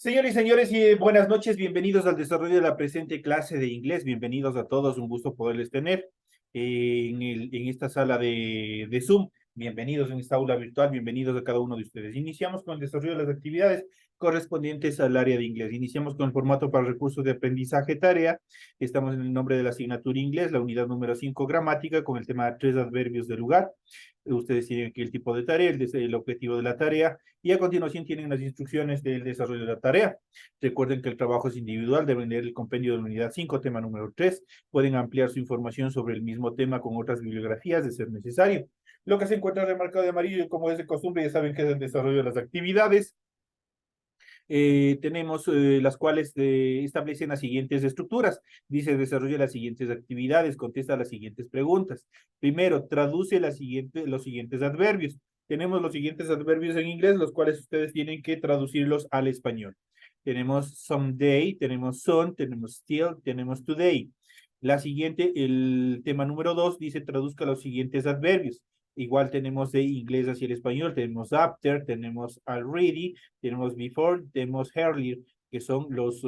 Señores y señores, y buenas noches, bienvenidos al desarrollo de la presente clase de inglés, bienvenidos a todos, un gusto poderles tener en esta sala de Zoom, bienvenidos en esta aula virtual, bienvenidos a cada uno de ustedes. Iniciamos con el desarrollo de las actividades correspondientes al área de inglés. Iniciamos con el formato para recursos de aprendizaje tarea, estamos en el nombre de la asignatura inglés, la unidad número 5 gramática, con el tema 3 adverbios de lugar. Ustedes tienen aquí el tipo de tarea, el objetivo de la tarea, y a continuación tienen las instrucciones del desarrollo de la tarea. Recuerden que el trabajo es individual, deben leer el compendio de la unidad 5, tema número 3. Pueden ampliar su información sobre el mismo tema con otras bibliografías de ser necesario. Lo que se encuentra remarcado de amarillo, como es de costumbre, ya saben que es el desarrollo de las actividades. Tenemos las cuales establecen las siguientes estructuras. Dice, desarrolla las siguientes actividades, contesta las siguientes preguntas. Primero, traduce los siguientes adverbios. Tenemos los siguientes adverbios en inglés, los cuales ustedes tienen que traducirlos al español. Tenemos someday, tenemos soon, tenemos still, tenemos today. La siguiente, el tema número 2, dice traduzca los siguientes adverbios. Igual tenemos de inglés hacia el español, tenemos after, tenemos already, tenemos before, tenemos earlier, que son los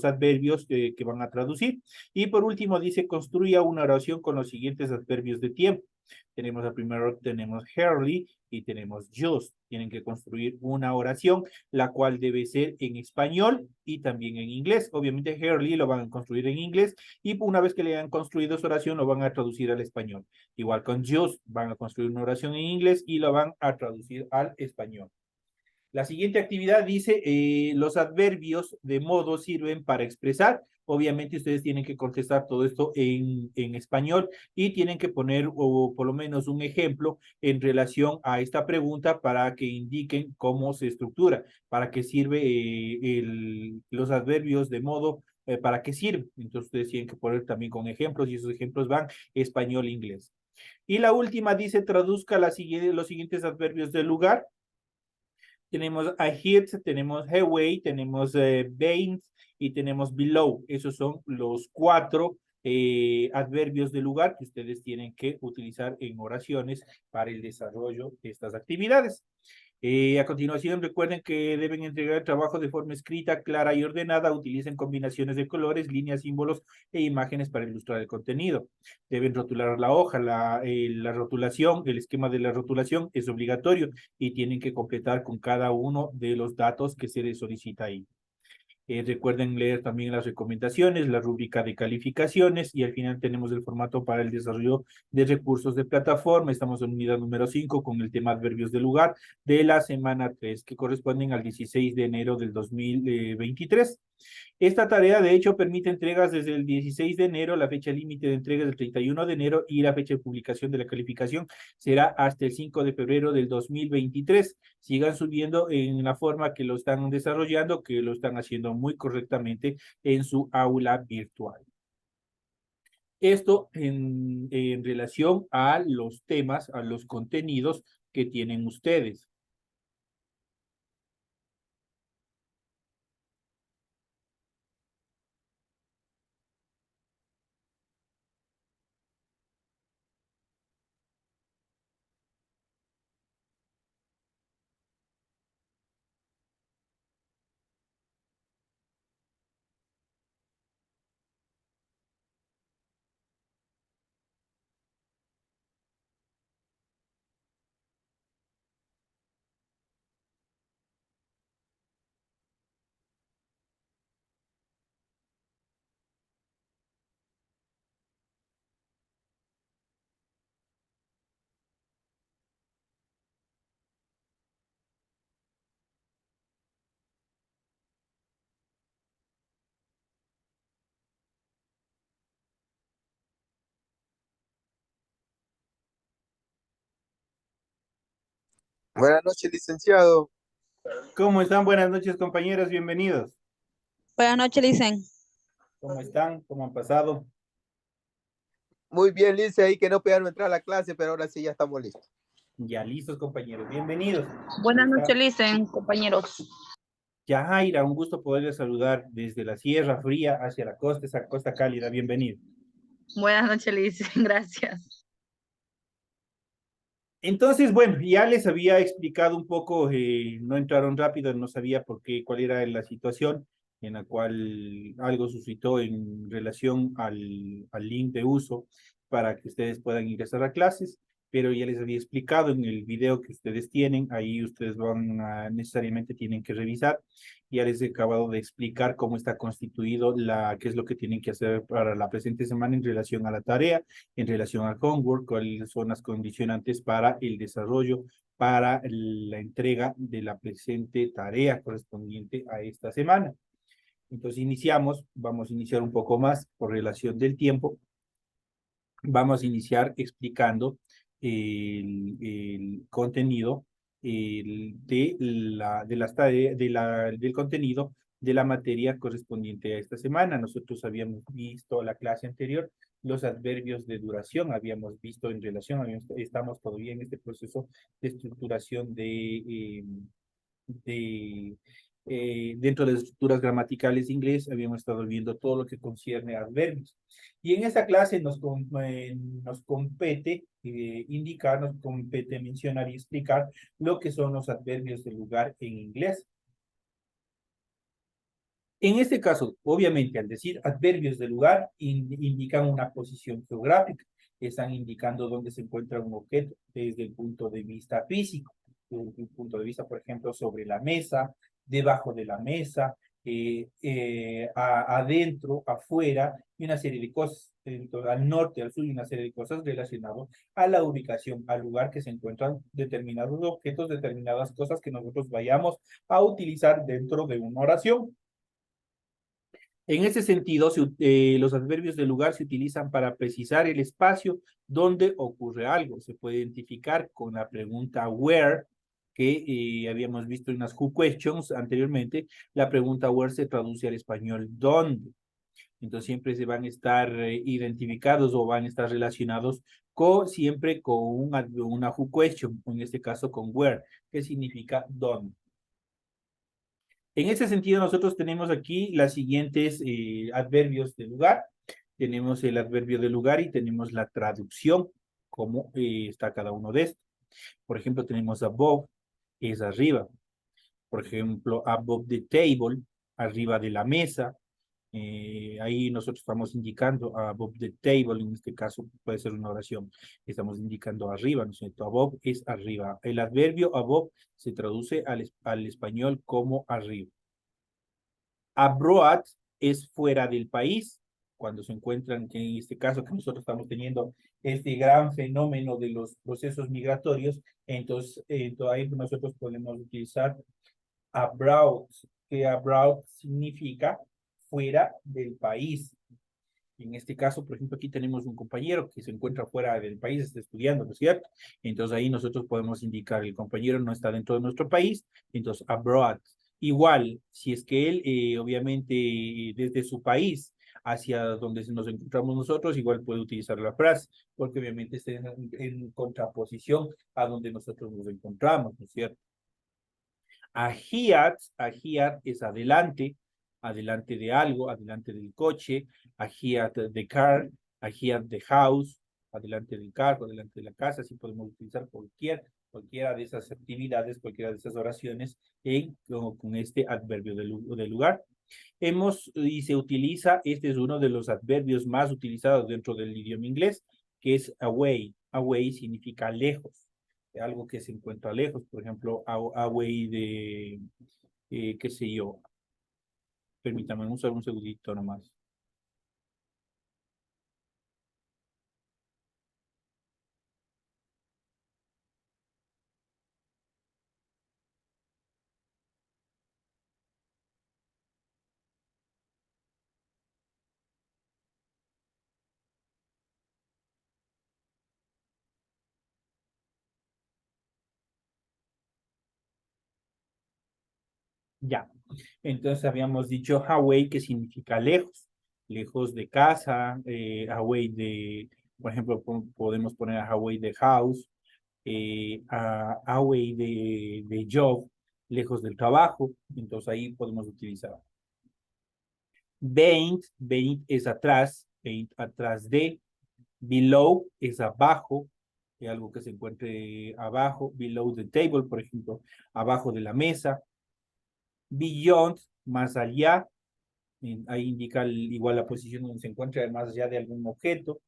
adverbios que van a traducir. Y por último dice construya una oración con los siguientes adverbios de tiempo. Tenemos el primero, tenemos early y tenemos just. Tienen que construir una oración, la cual debe ser en español y también en inglés. Obviamente early lo van a construir en inglés y una vez que le hayan construido su oración lo van a traducir al español. Igual con just van a construir una oración en inglés y lo van a traducir al español. La siguiente actividad dice, los adverbios de modo sirven para expresar. Obviamente ustedes tienen que contestar todo esto en español y tienen que poner o por lo menos un ejemplo en relación a esta pregunta para que indiquen cómo se estructura, para qué sirve los adverbios de modo, para qué sirve. Entonces ustedes tienen que poner también con ejemplos y esos ejemplos van español-inglés. Y la última dice, traduzca los siguientes adverbios del lugar. Tenemos ahead, tenemos away, tenemos behind y tenemos below. Esos son los cuatro adverbios de lugar que ustedes tienen que utilizar en oraciones para el desarrollo de estas actividades. A continuación, recuerden que deben entregar el trabajo de forma escrita, clara y ordenada. Utilicen combinaciones de colores, líneas, símbolos e imágenes para ilustrar el contenido. Deben rotular la hoja. La rotulación, el esquema de la rotulación es obligatorio y tienen que completar con cada uno de los datos que se les solicita ahí. Recuerden leer también las recomendaciones, la rúbrica de calificaciones y al final tenemos el formato para el desarrollo de recursos de plataforma. Estamos en unidad número 5 con el tema adverbios de lugar de la semana 3 que corresponden al 16 de enero del 2023. Esta tarea, de hecho, permite entregas desde el 16 de enero, la fecha límite de entrega del 31 de enero y la fecha de publicación de la calificación será hasta el 5 de febrero del 2023. Sigan subiendo en la forma que lo están desarrollando, que lo están haciendo muy correctamente en su aula virtual. Esto en relación a los temas, a los contenidos que tienen ustedes. Buenas noches, licenciado. ¿Cómo están? Buenas noches, compañeros. Bienvenidos. Buenas noches, Licen. ¿Cómo están? ¿Cómo han pasado? Muy bien, Lice, ahí que no pudieron entrar a la clase, pero ahora sí ya estamos listos. Ya listos, compañeros. Bienvenidos. Buenas Está noches, Licen, compañeros. Yajaira, un gusto poderles saludar desde la Sierra Fría hacia la costa, esa costa cálida. Bienvenido. Buenas noches, Licen, gracias. Entonces, bueno, ya les había explicado un poco, no entraron rápido, no sabía por qué, cuál era la situación en la cual algo suscitó en relación al link de uso para que ustedes puedan ingresar a clases, pero ya les había explicado en el video que ustedes tienen, ahí ustedes van a, necesariamente tienen que revisar. Ya les he acabado de explicar cómo está constituido qué es lo que tienen que hacer para la presente semana en relación a la tarea, en relación al homework, cuáles son las condicionantes para el desarrollo, para la entrega de la presente tarea correspondiente a esta semana. Entonces iniciamos, vamos a iniciar un poco más por relación del tiempo. Vamos a iniciar explicando el contenido del contenido de la materia correspondiente a esta semana. Nosotros habíamos visto la clase anterior, los adverbios de duración, habíamos visto en relación, estamos todavía en este proceso de estructuración de dentro de las estructuras gramaticales de inglés, habíamos estado viendo todo lo que concierne a adverbios. Y en esta clase nos compete indicar, nos compete mencionar y explicar lo que son los adverbios de lugar en inglés. En este caso, obviamente, al decir adverbios de lugar, indican una posición geográfica. Están indicando dónde se encuentra un objeto desde el punto de vista físico. Desde el punto de vista, por ejemplo, sobre la mesa, debajo de la mesa, adentro, afuera, y una serie de cosas. Entonces, al norte, al sur, y una serie de cosas relacionadas a la ubicación, al lugar que se encuentran determinados objetos, determinadas cosas que nosotros vayamos a utilizar dentro de una oración. En ese sentido, los adverbios de lugar se utilizan para precisar el espacio donde ocurre algo. Se puede identificar con la pregunta where, que habíamos visto en las Who Questions anteriormente. La pregunta where se traduce al español ¿dónde? Entonces siempre se van a estar identificados o van a estar relacionados siempre con una Who Question, en este caso con where, que significa ¿dónde? En ese sentido, nosotros tenemos aquí las siguientes adverbios de lugar. Tenemos el adverbio de lugar y tenemos la traducción, cómo está cada uno de estos. Por ejemplo, tenemos above, es arriba. Por ejemplo, above the table, arriba de la mesa. Ahí nosotros estamos indicando above the table, en este caso puede ser una oración. Estamos indicando arriba, ¿no es cierto? Above es arriba. El adverbio above se traduce al español como arriba. Abroad es fuera del país, cuando se encuentran, que en este caso que nosotros estamos teniendo este gran fenómeno de los procesos migratorios, entonces ahí nosotros podemos utilizar abroad, que abroad significa fuera del país. En este caso, por ejemplo, aquí tenemos un compañero que se encuentra fuera del país, está estudiando, ¿no es cierto? Entonces ahí nosotros podemos indicar el compañero no está dentro de nuestro país, entonces abroad. Igual, si es que él, obviamente, desde su país hacia donde nos encontramos nosotros, igual puede utilizar la frase, porque obviamente está en contraposición a donde nosotros nos encontramos, ¿no es cierto? Ahiat es adelante, adelante de algo, adelante del coche, ahiat the car, ahiat the house, adelante del carro, adelante de la casa, así podemos utilizar cualquiera de esas actividades, cualquiera de esas oraciones con este adverbio de lugar. Y se utiliza, este es uno de los adverbios más utilizados dentro del idioma inglés, que es away. Away significa lejos, algo que se encuentra lejos, por ejemplo, away de, qué sé yo, permítame un segundito nomás. Ya, entonces habíamos dicho away, que significa lejos, lejos de casa, away de, por ejemplo, podemos poner away de house, away de job, lejos del trabajo, entonces ahí podemos utilizar. Behind es atrás, behind atrás de, below es abajo, algo que se encuentre abajo, below the table, por ejemplo, abajo de la mesa. Beyond, más allá, ahí indica igual la posición donde se encuentra más allá de algún objeto.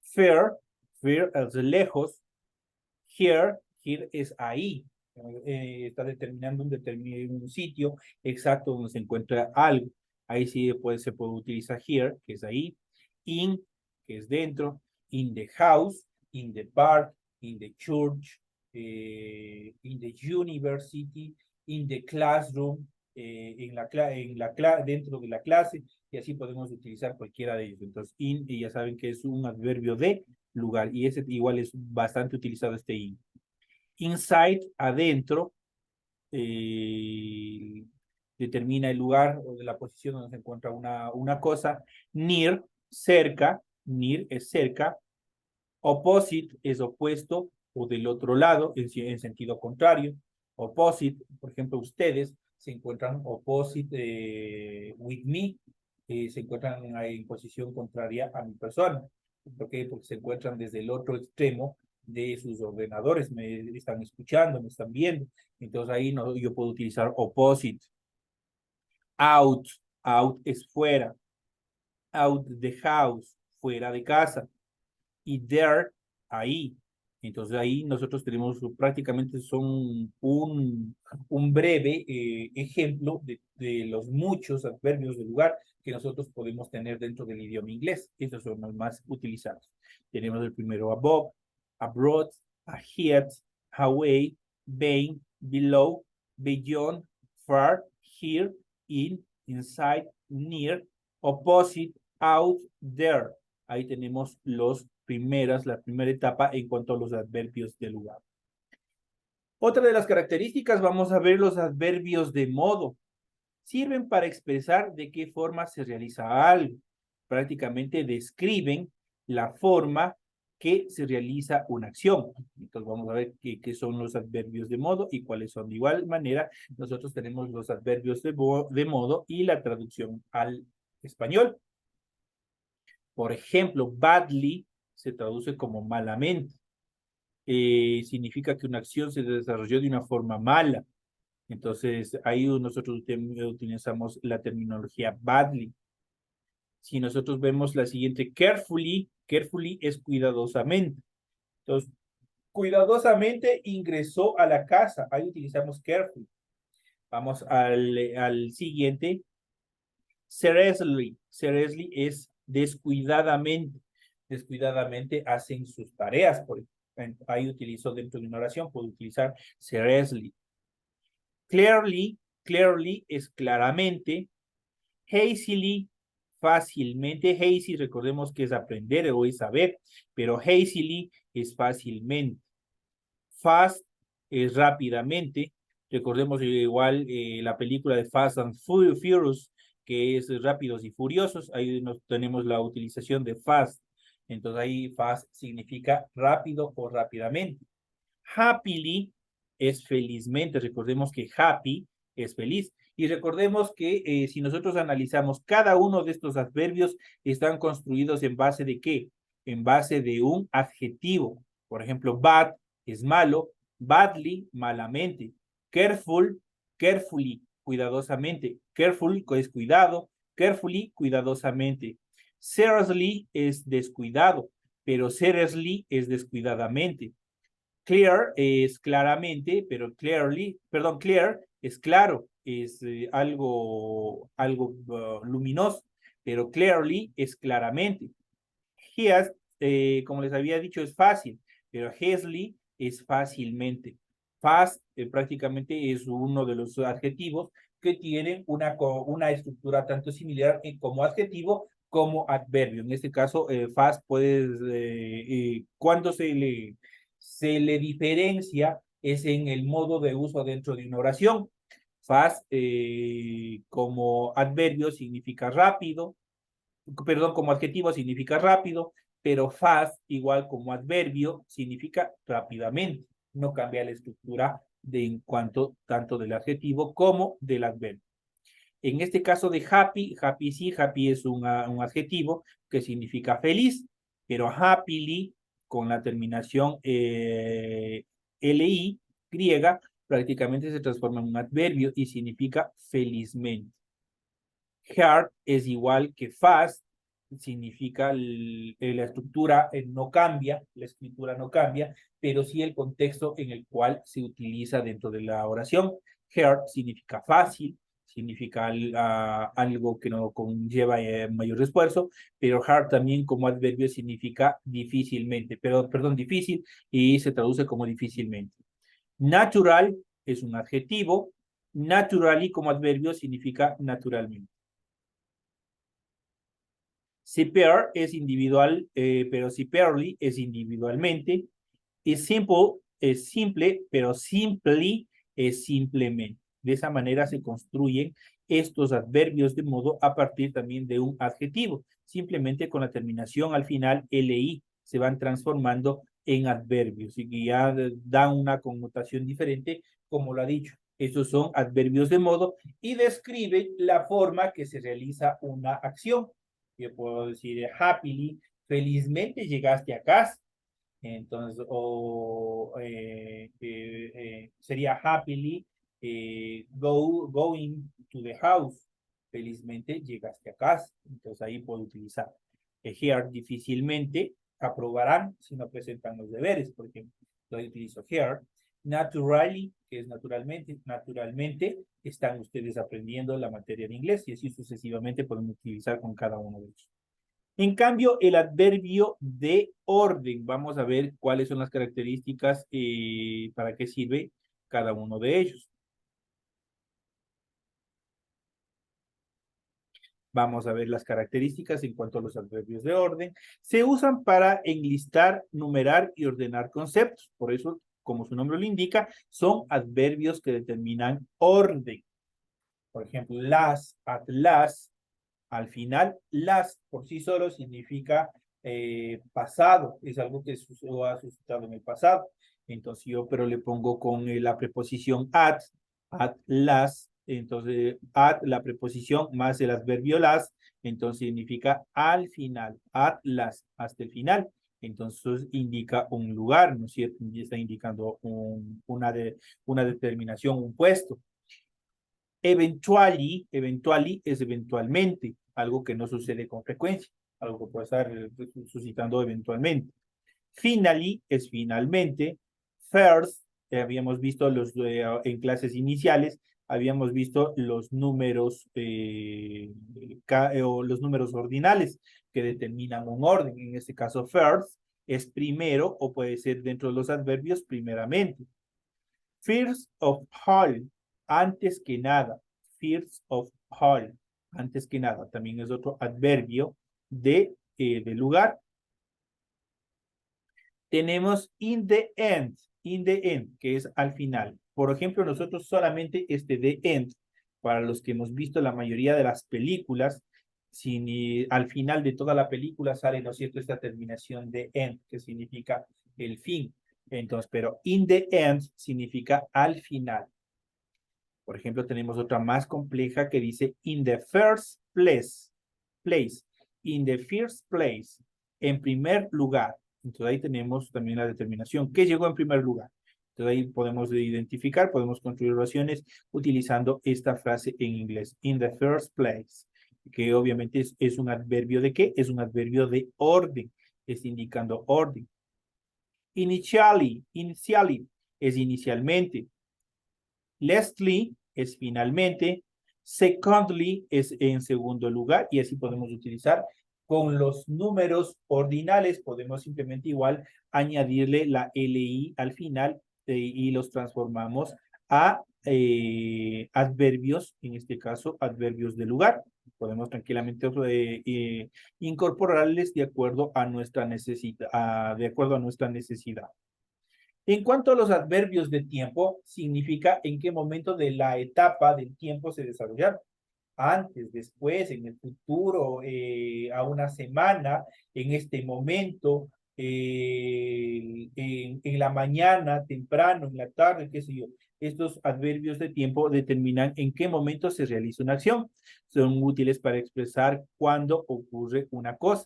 Far, far es lejos. Here, here es ahí. Está determinando un sitio exacto donde se encuentra algo. Ahí sí se puede utilizar here, que es ahí. In, que es dentro. In the house, in the park, in the church, in the university, in the classroom, dentro de la clase, y así podemos utilizar cualquiera de ellos. Entonces, in, y ya saben que es un adverbio de lugar, y ese igual es bastante utilizado este in. Inside, adentro, determina el lugar o de la posición donde se encuentra una cosa. Near, cerca, near es cerca. Opposite es opuesto o del otro lado, en sentido contrario. Opposite, por ejemplo, ustedes se encuentran opposite with me, se encuentran en posición contraria a mi persona. ¿Por qué? Porque se encuentran desde el otro extremo de sus ordenadores, me están escuchando, me están viendo. Entonces ahí no, yo puedo utilizar opposite. Out, out es fuera. Out the house, fuera de casa. Y there, ahí. Entonces ahí nosotros tenemos prácticamente son un breve ejemplo de los muchos adverbios de lugar que nosotros podemos tener dentro del idioma inglés. Estos son los más utilizados. Tenemos el primero above, abroad, ahead, away, being, below, beyond, far, here, in, inside, near, opposite, out, there. Ahí tenemos la primera etapa en cuanto a los adverbios de lugar. Otra de las características, vamos a ver los adverbios de modo. Sirven para expresar de qué forma se realiza algo. Prácticamente describen la forma que se realiza una acción. Entonces vamos a ver qué son los adverbios de modo y cuáles son. De igual manera, nosotros tenemos los adverbios de modo y la traducción al español. Por ejemplo, badly se traduce como malamente. Significa que una acción se desarrolló de una forma mala. Entonces, ahí nosotros utilizamos la terminología badly. Si nosotros vemos la siguiente, carefully, carefully es cuidadosamente. Entonces, cuidadosamente ingresó a la casa. Ahí utilizamos carefully. Vamos al siguiente. Seriously. Seriously es descuidadamente. Descuidadamente hacen sus tareas. Ahí utilizo dentro de una oración, puedo utilizar seriously. Clearly, clearly es claramente. Hazily, fácilmente. Hazy, recordemos que es aprender o es saber, pero hazily es fácilmente. Fast es rápidamente. Recordemos igual la película de Fast and Furious, que es Rápidos y Furiosos. Ahí tenemos la utilización de fast. Entonces ahí fast significa rápido o rápidamente. Happily es felizmente. Recordemos que happy es feliz. Y recordemos que si nosotros analizamos cada uno de estos adverbios, están construidos en base de ¿qué? En base de un adjetivo. Por ejemplo, bad es malo, badly, malamente. Careful, carefully, cuidadosamente. Careful es cuidado, carefully, cuidadosamente. Seriously es descuidado, pero seriously es descuidadamente. Clear es claramente, pero clear es claro, es algo luminoso, pero clearly es claramente. Heas, como les había dicho, es fácil, pero easily es fácilmente. Fast prácticamente es uno de los adjetivos que tienen una estructura tanto similar como adjetivo como adverbio. En este caso, fast cuando se le diferencia es en el modo de uso dentro de una oración. Fast como adverbio significa rápido, perdón, como adjetivo significa rápido, pero fast igual como adverbio significa rápidamente. No cambia la estructura en cuanto tanto del adjetivo como del adverbio. En este caso de happy, happy sí, happy es un adjetivo que significa feliz, pero happily con la terminación LI griega, prácticamente se transforma en un adverbio y significa felizmente. Hard es igual que fast, significa la estructura no cambia, la escritura no cambia, pero sí el contexto en el cual se utiliza dentro de la oración. Hard significa fácil, significa algo que no conlleva mayor esfuerzo, pero hard también como adverbio significa difícilmente, pero perdón, difícil, y se traduce como difícilmente. Natural es un adjetivo, naturally como adverbio significa naturalmente. Sepair es individual, pero separately es individualmente. Y simple es simple, pero simply es simplemente. De esa manera se construyen estos adverbios de modo a partir también de un adjetivo. Simplemente con la terminación al final, LI, se van transformando en adverbios y que ya dan una connotación diferente, como lo ha dicho. Estos son adverbios de modo y describen la forma que se realiza una acción. Yo puedo decir happily, felizmente llegaste a casa. Entonces, sería happily going to the house. Felizmente llegaste a casa. Entonces ahí puedo utilizar. Here difícilmente aprobarán si no presentan los deberes, por ejemplo. Entonces utilizo here. Naturally, que es naturalmente están ustedes aprendiendo la materia de inglés y así sucesivamente podemos utilizar con cada uno de ellos. En cambio, el adverbio de orden, vamos a ver cuáles son las características para qué sirve cada uno de ellos. Vamos a ver las características en cuanto a los adverbios de orden. Se usan para enlistar, numerar y ordenar conceptos. Por eso, como su nombre lo indica, son adverbios que determinan orden. Por ejemplo, las, at last, al final, las por sí solo significa pasado, es algo que ha suscitado en el pasado. Entonces yo, pero le pongo con la preposición at las, entonces at, la preposición más el adverbio las, entonces significa al final, at las, hasta el final. Entonces indica un lugar, ¿no es cierto? Y está indicando una determinación, un puesto. Eventually es eventualmente, algo que no sucede con frecuencia, algo que puede estar suscitando eventualmente. Finally es finalmente. First, habíamos visto en clases iniciales, habíamos visto los números o los números ordinales que determinan un orden. En este caso, first es primero o puede ser dentro de los adverbios primeramente. First of all, antes que nada. First of all, antes que nada. También es otro adverbio de lugar. Tenemos in the end, que es al final. Por ejemplo, nosotros solamente the end, para los que hemos visto la mayoría de las películas, al final de toda la película sale, ¿no es cierto?, esta terminación de end, que significa el fin. Entonces, pero in the end significa al final. Por ejemplo, tenemos otra más compleja que dice in the first place. In the first place. En primer lugar. Entonces ahí tenemos también la determinación. ¿Qué llegó en primer lugar? Entonces ahí podemos identificar, podemos construir oraciones utilizando esta frase en inglés. In the first place. Que obviamente es un adverbio de ¿qué? Es un adverbio de orden. Está indicando orden. Initially es inicialmente. Lastly es finalmente. Secondly es en segundo lugar. Y así podemos utilizar con los números ordinales. Podemos simplemente igual añadirle la LI al final y los transformamos a adverbios, en este caso adverbios de lugar. Podemos tranquilamente incorporarles de acuerdo a nuestra necesidad, En cuanto a los adverbios de tiempo, significa en qué momento de la etapa del tiempo se desarrollaron. Antes, después, en el futuro, a una semana, en este momento, en la mañana, temprano, en la tarde, qué sé yo. Estos adverbios de tiempo determinan en qué momento se realiza una acción. Son útiles para expresar cuándo ocurre una cosa.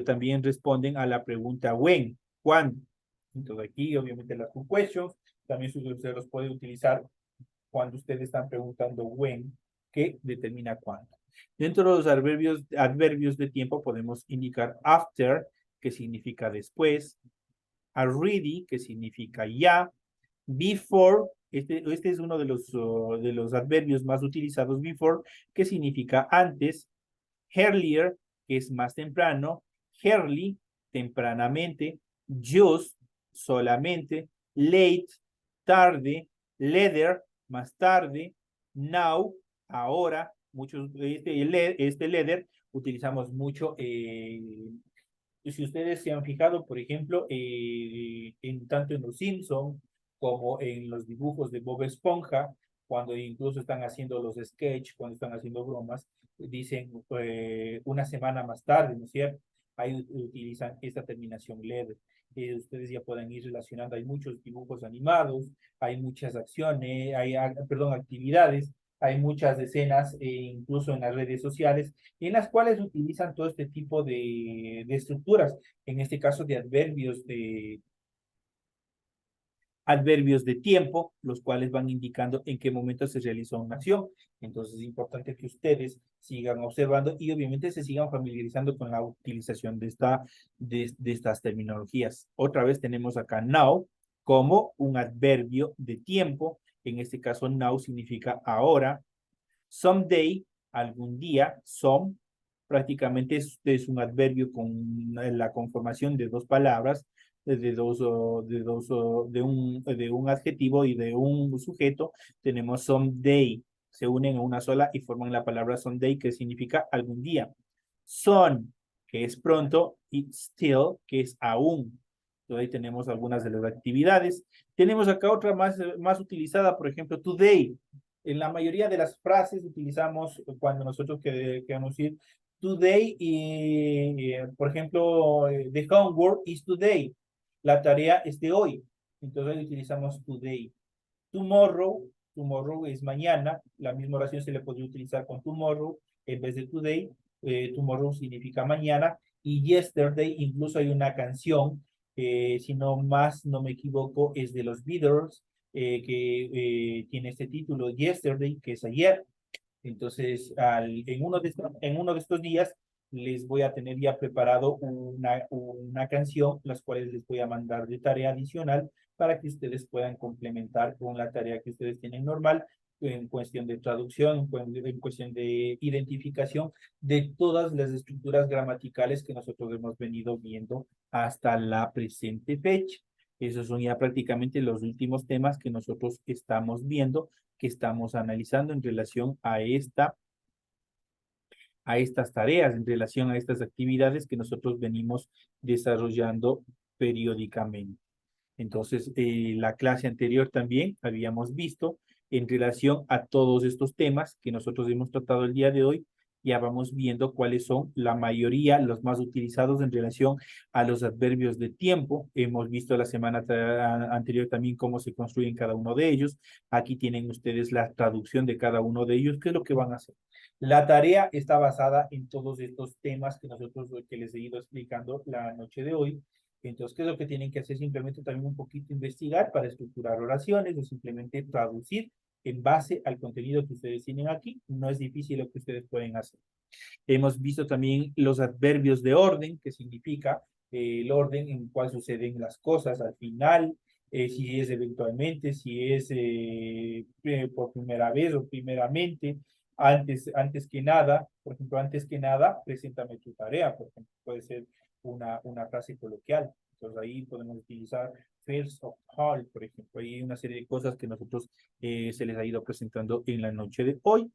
también responden a la pregunta when, cuándo. Entonces aquí obviamente las full questions, también usted los puede utilizar cuando ustedes están preguntando when, que determina cuándo. Dentro de los adverbios de tiempo podemos indicar after, que significa después, already, que significa ya, before, este es uno de los adverbios más utilizados, before, que significa antes, earlier, que es más temprano, early, tempranamente, just, solamente, late, tarde, later, más tarde, now, ahora, muchos, este later utilizamos mucho, si ustedes se han fijado, por ejemplo, tanto en Los Simpson como en los dibujos de Bob Esponja, cuando incluso están haciendo los sketches, cuando están haciendo bromas, dicen una semana más tarde, ¿no es cierto? Ahí utilizan esta terminación later. Ustedes ya pueden ir relacionando, hay muchos dibujos animados, hay muchas acciones, perdón, actividades, hay muchas escenas, incluso en las redes sociales, en las cuales utilizan todo este tipo de estructuras, en este caso de adverbios de tiempo, los cuales van indicando en qué momento se realizó una acción. Entonces es importante que ustedes sigan observando y obviamente se sigan familiarizando con la utilización de estas terminologías. Otra vez tenemos acá now como un adverbio de tiempo. En este caso now significa ahora. Someday, algún día, some, prácticamente es un adverbio con la conformación de dos palabras, de un adjetivo y de un sujeto. Tenemos someday, se unen a una sola y forman la palabra someday, que significa algún día. Son, que es pronto, y still, que es aún. Entonces ahí tenemos algunas de las actividades. Tenemos acá otra más utilizada, por ejemplo, today. En la mayoría de las frases utilizamos cuando nosotros queremos decir today y, por ejemplo, the homework is today. La tarea es de hoy. Entonces utilizamos today. Tomorrow, tomorrow es mañana. La misma oración se le podría utilizar con tomorrow en vez de today. Tomorrow significa mañana. Y yesterday, incluso hay una canción, si no me equivoco, es de los Beatles, que tiene este título, Yesterday, que es ayer. Entonces, en uno de estos días les voy a tener ya preparado una canción, las cuales les voy a mandar de tarea adicional para que ustedes puedan complementar con la tarea que ustedes tienen normal en cuestión de traducción, en cuestión de identificación de todas las estructuras gramaticales que nosotros hemos venido viendo hasta la presente fecha. Esos son ya prácticamente los últimos temas que nosotros estamos viendo, que estamos analizando en relación a estas tareas, en relación a estas actividades que nosotros venimos desarrollando periódicamente. Entonces, la clase anterior también habíamos visto en relación a todos estos temas que nosotros hemos tratado el día de hoy, ya vamos viendo cuáles son la mayoría, los más utilizados en relación a los adverbios de tiempo. Hemos visto la semana anterior también cómo se construyen cada uno de ellos. Aquí tienen ustedes la traducción de cada uno de ellos, qué es lo que van a hacer. La tarea está basada en todos estos temas que les he ido explicando la noche de hoy. Entonces, ¿qué es lo que tienen que hacer? Simplemente también un poquito investigar para estructurar oraciones o simplemente traducir en base al contenido que ustedes tienen aquí. No es difícil lo que ustedes pueden hacer. Hemos visto también los adverbios de orden, que significa el orden en el cual suceden las cosas al final, si es eventualmente, si es por primera vez o primeramente, antes que nada, por ejemplo, antes que nada, preséntame tu tarea, por ejemplo, puede ser una frase coloquial. Entonces ahí podemos utilizar first of all, por ejemplo. Hay una serie de cosas que nosotros se les ha ido presentando en la noche de hoy.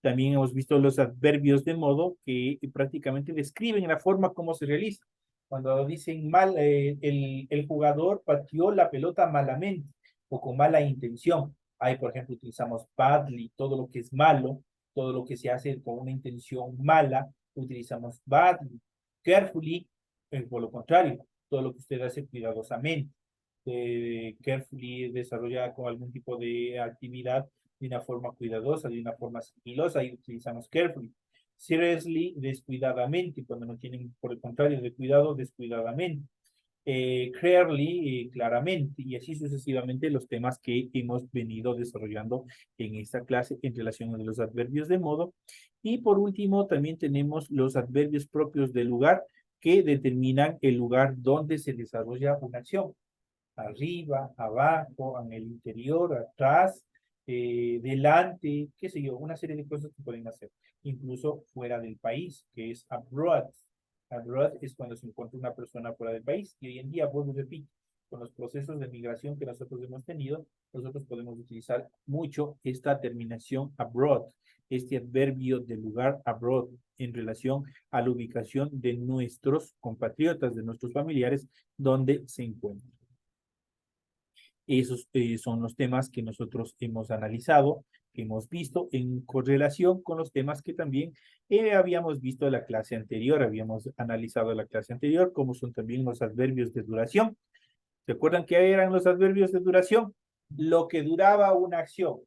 También hemos visto los adverbios de modo que prácticamente describen la forma como se realiza. Cuando dicen mal, el jugador pateó la pelota malamente o con mala intención. Ahí, por ejemplo, utilizamos badly, todo lo que es malo, todo lo que se hace con una intención mala, utilizamos badly. Carefully, por lo contrario, todo lo que usted hace cuidadosamente. Carefully desarrolla con algún tipo de actividad de una forma cuidadosa, de una forma sigilosa, y utilizamos carefully. seriously, descuidadamente, cuando no tienen, por el contrario, de cuidado, descuidadamente. Clearly, claramente, y así sucesivamente los temas que hemos venido desarrollando en esta clase en relación a los adverbios de modo. Y por último, también tenemos los adverbios propios del lugar que determinan el lugar donde se desarrolla una acción. Arriba, abajo, en el interior, atrás, delante, qué sé yo, una serie de cosas que pueden hacer. Incluso fuera del país, que es abroad. Abroad es cuando se encuentra una persona fuera del país. Y hoy en día, vuelvo a repetir, con los procesos de migración que nosotros hemos tenido, nosotros podemos utilizar mucho esta terminación abroad, este adverbio de lugar abroad, en relación a la ubicación de nuestros compatriotas, de nuestros familiares, donde se encuentran. Esos son los temas que nosotros hemos analizado, que hemos visto en correlación con los temas que también habíamos visto en la clase anterior, habíamos analizado en la clase anterior, como son también los adverbios de duración. ¿Se acuerdan qué eran los adverbios de duración? Lo que duraba una acción,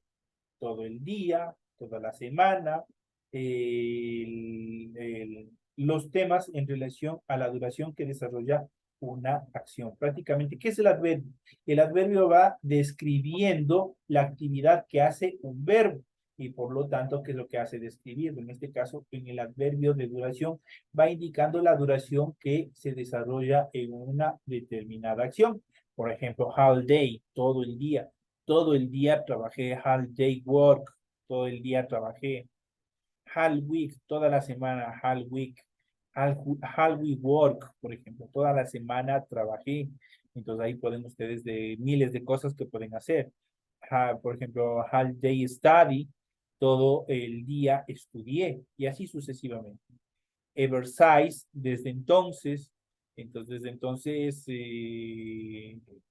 todo el día, toda la semana, los temas en relación a la duración que desarrolla una acción. Prácticamente, ¿qué es el adverbio? El adverbio va describiendo la actividad que hace un verbo y por lo tanto, ¿qué es lo que hace describirlo? En este caso, en el adverbio de duración va indicando la duración que se desarrolla en una determinada acción. Por ejemplo, all day, todo el día trabajé, all day work, todo el día trabajé, all week, toda la semana, all week, all week work, por ejemplo, toda la semana trabajé. Entonces ahí pueden ustedes de miles de cosas que pueden hacer. Por ejemplo, all day study, todo el día estudié y así sucesivamente. Ever since, desde entonces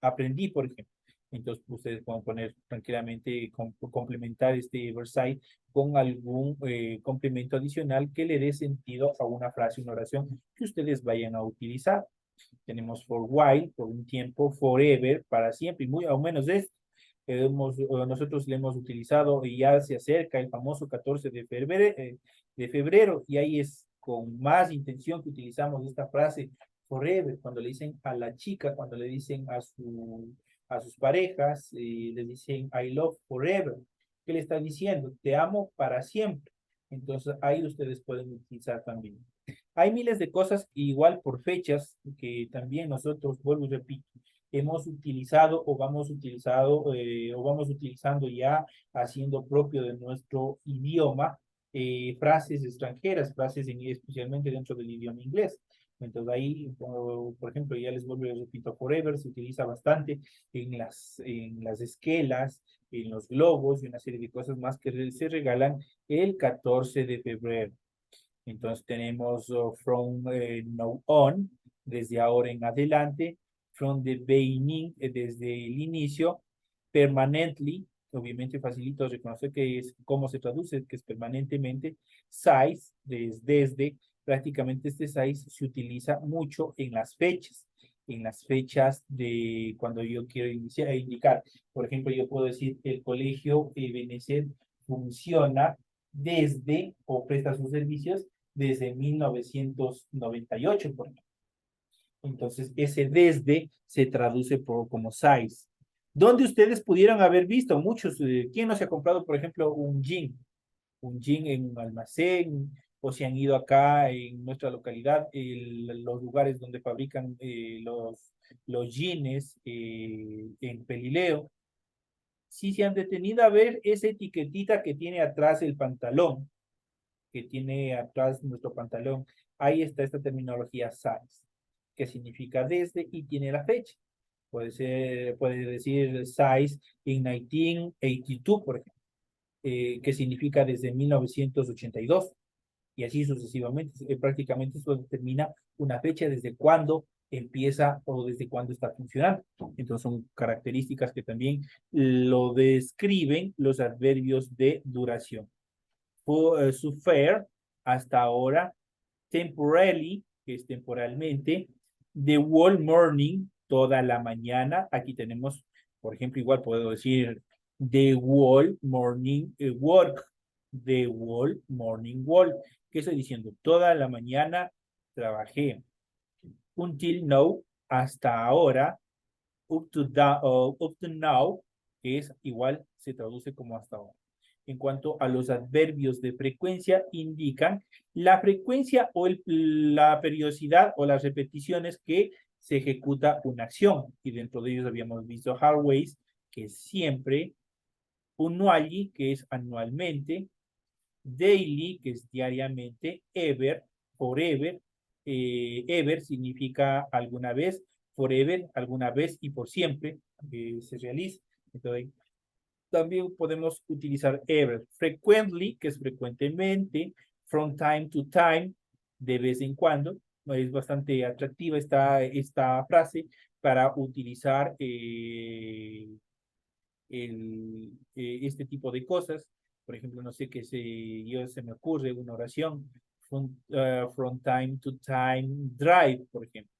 aprendí, por ejemplo. Entonces ustedes pueden poner tranquilamente, complementar este ever since con algún complemento adicional que le dé sentido a una frase, una oración que ustedes vayan a utilizar. Tenemos for while, por un tiempo, forever, para siempre, y muy o menos esto. Nosotros le hemos utilizado y ya se acerca el famoso 14 de febrero y ahí es con más intención que utilizamos esta frase forever, cuando le dicen a la chica, cuando le dicen a sus parejas, les dicen I love forever. ¿Qué le está diciendo? Te amo para siempre. Entonces ahí ustedes pueden utilizar también. Hay miles de cosas, igual por fechas, que también nosotros, vuelvo y repito, hemos utilizado o vamos utilizando ya haciendo propio de nuestro idioma frases extranjeras, especialmente dentro del idioma inglés. Entonces ahí, por ejemplo, ya les vuelvo y repito, forever se utiliza bastante en las esquelas, en los globos y una serie de cosas más que se regalan el 14 de febrero. Entonces tenemos from now on, desde ahora en adelante, from the beginning, desde el inicio, permanently, obviamente facilito reconocer que es cómo se traduce, que es permanentemente, size, desde, prácticamente este size se utiliza mucho en las fechas de cuando yo quiero indicar. Por ejemplo, yo puedo decir el colegio Benecer funciona desde o presta sus servicios desde 1998, por ejemplo. Entonces, ese desde se traduce como size. ¿Dónde ustedes pudieron haber visto? Muchos, ¿quién no se ha comprado, por ejemplo, un jean? Un jean en un almacén, o si han ido acá en nuestra localidad, los lugares donde fabrican los jeans en Pelileo. Si se han detenido a ver esa etiquetita que tiene atrás el pantalón, que tiene atrás nuestro pantalón, ahí está esta terminología size, que significa desde y tiene la fecha. Puede decir size in 1982, por ejemplo, que significa desde 1982, y así sucesivamente. Prácticamente esto determina una fecha desde cuándo empieza o desde cuándo está funcionando. Entonces son características que también lo describen los adverbios de duración. Fair, hasta ahora, temporarily, que es temporalmente, the whole morning, toda la mañana. Aquí tenemos, por ejemplo, igual puedo decir the whole morning work, the whole morning work, ¿Qué estoy diciendo? Toda la mañana trabajé. Until now, hasta ahora. Up to now, que es igual, se traduce como hasta ahora. En cuanto a los adverbios de frecuencia, indican la frecuencia o la periodicidad o las repeticiones que se ejecuta una acción. Y dentro de ellos habíamos visto always, que es siempre, annually, que es anualmente, daily, que es diariamente, ever, forever, ever significa alguna vez, forever, alguna vez y por siempre se realiza. Entonces, también podemos utilizar ever, frequently, que es frecuentemente, from time to time, de vez en cuando. Es bastante atractiva esta frase para utilizar este tipo de cosas. Por ejemplo, no sé qué se me ocurre una oración. From time to time drive, por ejemplo.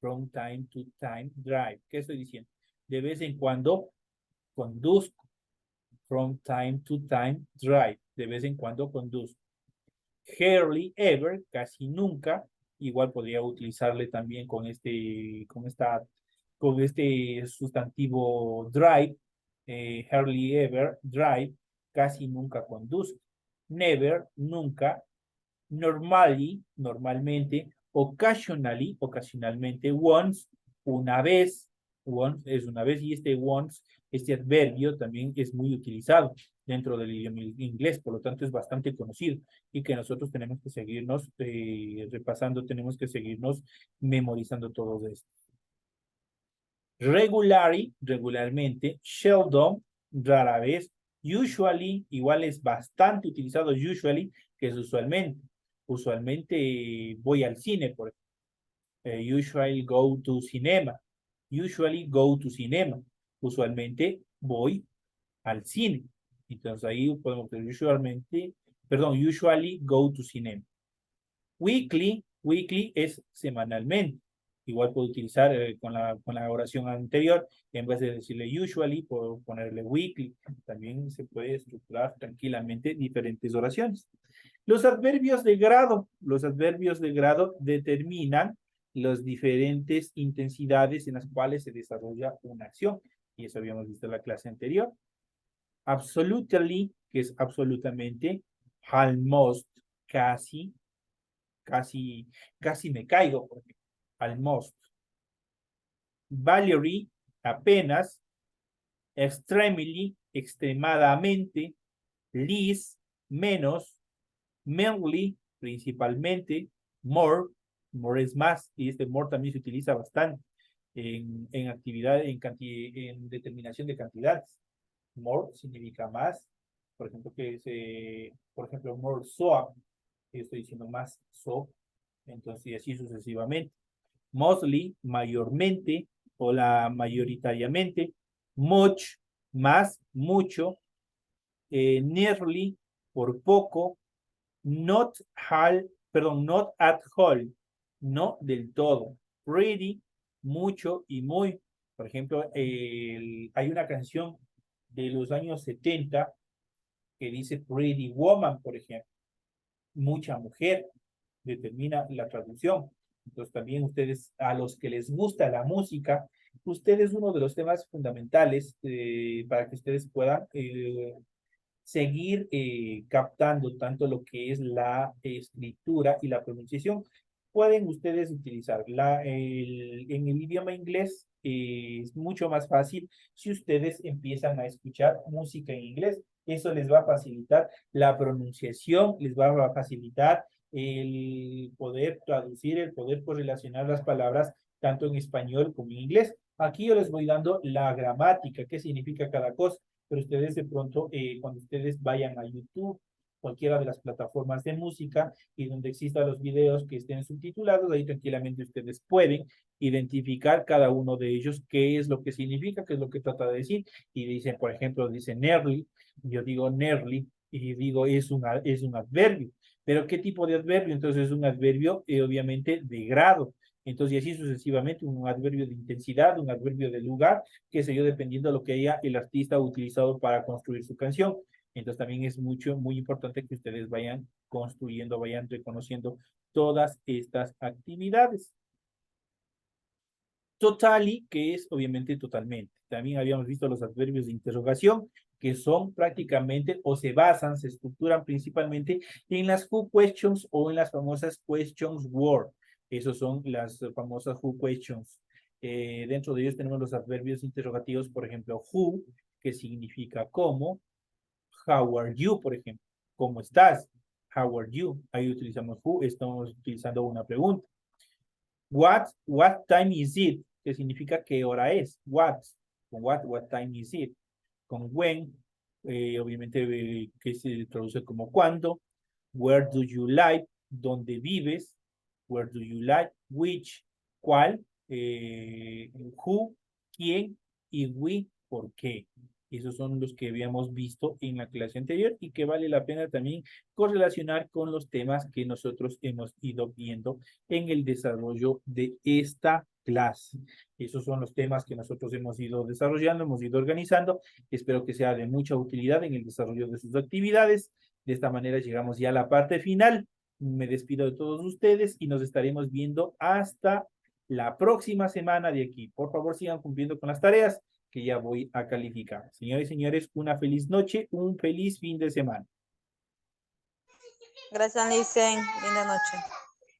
From time to time drive. ¿Qué estoy diciendo? De vez en cuando conduzco. From time to time drive. De vez en cuando conduzco. Hardly ever, casi nunca. Igual podría utilizarle también con este sustantivo drive. Hardly ever drive, casi nunca conduzco. Never, nunca. Normally, normalmente. Occasionally, ocasionalmente. Once, una vez. Once es una vez, y este once, este adverbio también es muy utilizado dentro del idioma inglés, por lo tanto es bastante conocido y que nosotros tenemos que seguirnos repasando, tenemos que seguirnos memorizando todo esto. Regularly, regularmente. Seldom, rara vez. Usually, igual es bastante utilizado usually, que es usualmente. Usualmente voy al cine, por ejemplo. Usually go to cinema. Usually go to cinema. Usualmente voy al cine. Entonces ahí podemos decir usually go to cinema. Weekly, weekly es semanalmente. Igual puedo utilizar con la oración anterior, en vez de decirle usually, puedo ponerle weekly. También se puede estructurar tranquilamente diferentes oraciones. Los adverbios de grado. Los adverbios de grado determinan las diferentes intensidades en las cuales se desarrolla una acción. Y eso habíamos visto en la clase anterior. Absolutely, que es absolutamente. Almost, casi me caigo, porque almost. Valerie, apenas. Extremely, extremadamente. Least, menos. Mainly, principalmente. More es más, y este more también se utiliza bastante en actividad, en determinación de cantidades. More significa más, por ejemplo, more soap, estoy diciendo más soap, entonces y así sucesivamente. Mostly, mayormente, o mayoritariamente. Much, más, mucho. Nearly, por poco. Not at all, no del todo. Pretty, mucho y muy. Por ejemplo, hay una canción de los años 70 que dice Pretty Woman, por ejemplo. Mucha mujer, determina la traducción. Entonces también ustedes, a los que les gusta la música, ustedes uno de los temas fundamentales para que ustedes puedan seguir captando tanto lo que es la escritura y la pronunciación. Pueden ustedes utilizar en el idioma inglés, es mucho más fácil si ustedes empiezan a escuchar música en inglés. Eso les va a facilitar la pronunciación, les va a facilitar el poder traducir, el poder correlacionar las palabras tanto en español como en inglés. Aquí yo les voy dando la gramática, qué significa cada cosa, pero ustedes de pronto, cuando ustedes vayan a YouTube, cualquiera de las plataformas de música y donde existan los videos que estén subtitulados, ahí tranquilamente ustedes pueden identificar cada uno de ellos, qué es lo que significa, qué es lo que trata de decir, y dicen, por ejemplo, dice nearly, yo digo nearly, y digo es un adverbio, pero ¿qué tipo de adverbio? Entonces es un adverbio, obviamente, de grado. Entonces, y así sucesivamente, un adverbio de intensidad, un adverbio de lugar, qué sé yo, dependiendo de lo que haya el artista utilizado para construir su canción. Entonces, también es muy importante que ustedes vayan construyendo, vayan reconociendo todas estas actividades. Totally, que es obviamente totalmente. También habíamos visto los adverbios de interrogación, que son prácticamente o se basan, se estructuran principalmente en las who questions o en las famosas questions word. Esos son las famosas who questions. Dentro de ellos tenemos los adverbios interrogativos, por ejemplo, who, que significa cómo. How are you, por ejemplo. ¿Cómo estás? How are you? Ahí utilizamos who, estamos utilizando una pregunta. What time is it? Que significa qué hora es. Con what time is it? Con when, obviamente que se traduce como cuándo. Where do you like? ¿Dónde vives? Where do you like? Which, cuál, who, quién y we, por qué. Esos son los que habíamos visto en la clase anterior y que vale la pena también correlacionar con los temas que nosotros hemos ido viendo en el desarrollo de esta clase. Esos son los temas que nosotros hemos ido desarrollando, hemos ido organizando. Espero que sea de mucha utilidad en el desarrollo de sus actividades. De esta manera llegamos ya a la parte final. Me despido de todos ustedes y nos estaremos viendo hasta la próxima semana de aquí. Por favor, sigan cumpliendo con las tareas que ya voy a calificar. Señores y señores, una feliz noche, un feliz fin de semana. Gracias, Licen. Linda noche.